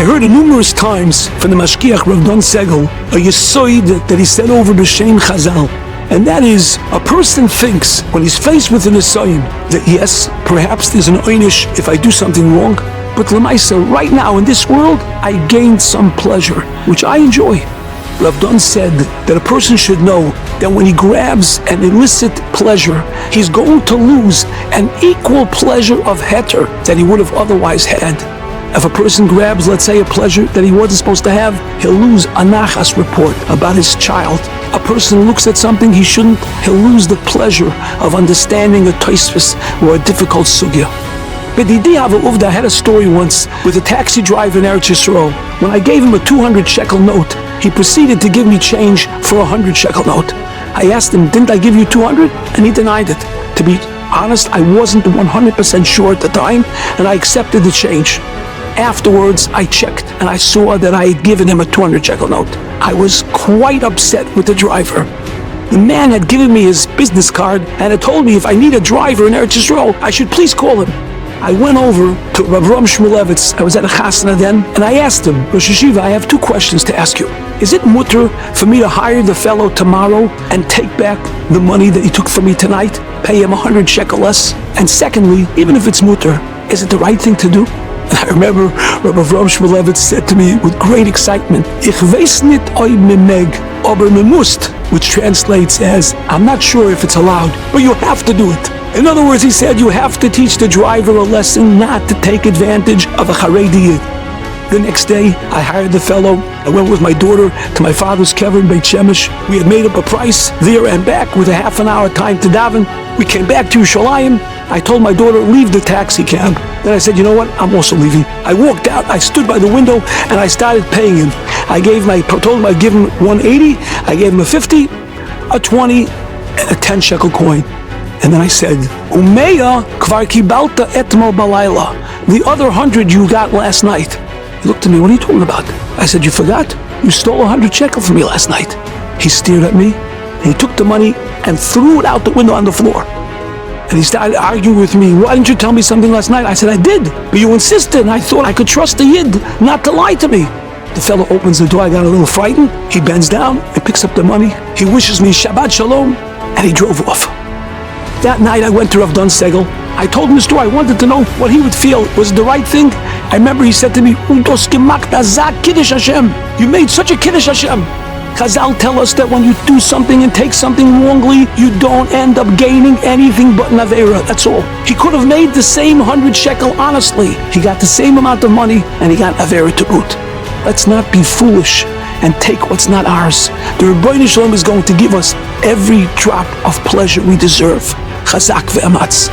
heard it numerous times from the Mashgiach Rav Don Segel, a Yesoid that he said over B'Shem Chazal. And that is, a person thinks when he's faced with an Nisayon that yes, perhaps there's an einish if I do something wrong, but Lamaisa, right now in this world, I gained some pleasure, which I enjoy. Rav Don said that a person should know that when he grabs an illicit pleasure, he's going to lose an equal pleasure of heter that he would have otherwise had. If a person grabs, let's say, a pleasure that he wasn't supposed to have, he'll lose a nachas report about his child. A person looks at something he shouldn't, he'll lose the pleasure of understanding a tosfos or a difficult sugya. But I had a story once with a taxi driver in Eretz Yisrael. When I gave him a 200 shekel note, he proceeded to give me change for a 100 shekel note. I asked him, didn't I give you 200? And he denied it. To be honest, I wasn't 100% sure at the time, and I accepted the change. Afterwards, I checked, and I saw that I had given him a 200 shekel note. I was quite upset with the driver. The man had given me his business card and had told me if I need a driver in Eretz Yisrael, I should please call him. I went over to Rav Ram Shmulevitz. I was at a chasna then, and I asked him, Rosh Hashiva, I have two questions to ask you. Is it mutter for me to hire the fellow tomorrow and take back the money that he took from me tonight, pay him 100 shekel less? And secondly, even if it's mutter, is it the right thing to do? And I remember Rav Ram Shmulevitz said to me with great excitement, Ich weiß nicht oi me meg, aber me must, which translates as, I'm not sure if it's allowed, but you have to do it. In other words, he said, you have to teach the driver a lesson not to take advantage of a Haredi Yid. The next day, I hired the fellow. I went with my daughter to my father's kever in Beit Shemesh. We had made up a price there and back with a half an hour time to daven. We came back to Yerushalayim. I told my daughter, leave the taxi cab. Then I said, you know what? I'm also leaving. I walked out, I stood by the window, and I started paying him. I told him I'd give him 180. I gave him a 50, a 20, and a 10 shekel coin. And then I said, Umeya kvar kibalta etmol balayla. The other 100 you got last night. He looked at me, what are you talking about? I said, you forgot? You stole 100 shekel from me last night. He stared at me, and he took the money and threw it out the window on the floor. And he started arguing with me, why didn't you tell me something last night? I said, I did, but you insisted, and I thought I could trust the Yid not to lie to me. The fellow opens the door, I got a little frightened. He bends down and picks up the money. He wishes me Shabbat Shalom, and he drove off. That night I went to Rav Don Segel. I told him the story. I wanted to know what he would feel. Was it the right thing? I remember he said to me, you made such a Kiddush Hashem. Chazal tell us that when you do something and take something wrongly, you don't end up gaining anything but an Aveira. That's all. He could have made the same 100 shekel honestly. He got the same amount of money and he got Aveira to boot. Let's not be foolish and take what's not ours. The Rebbeinu Shalom is going to give us every drop of pleasure we deserve. Chazak ve'amatz.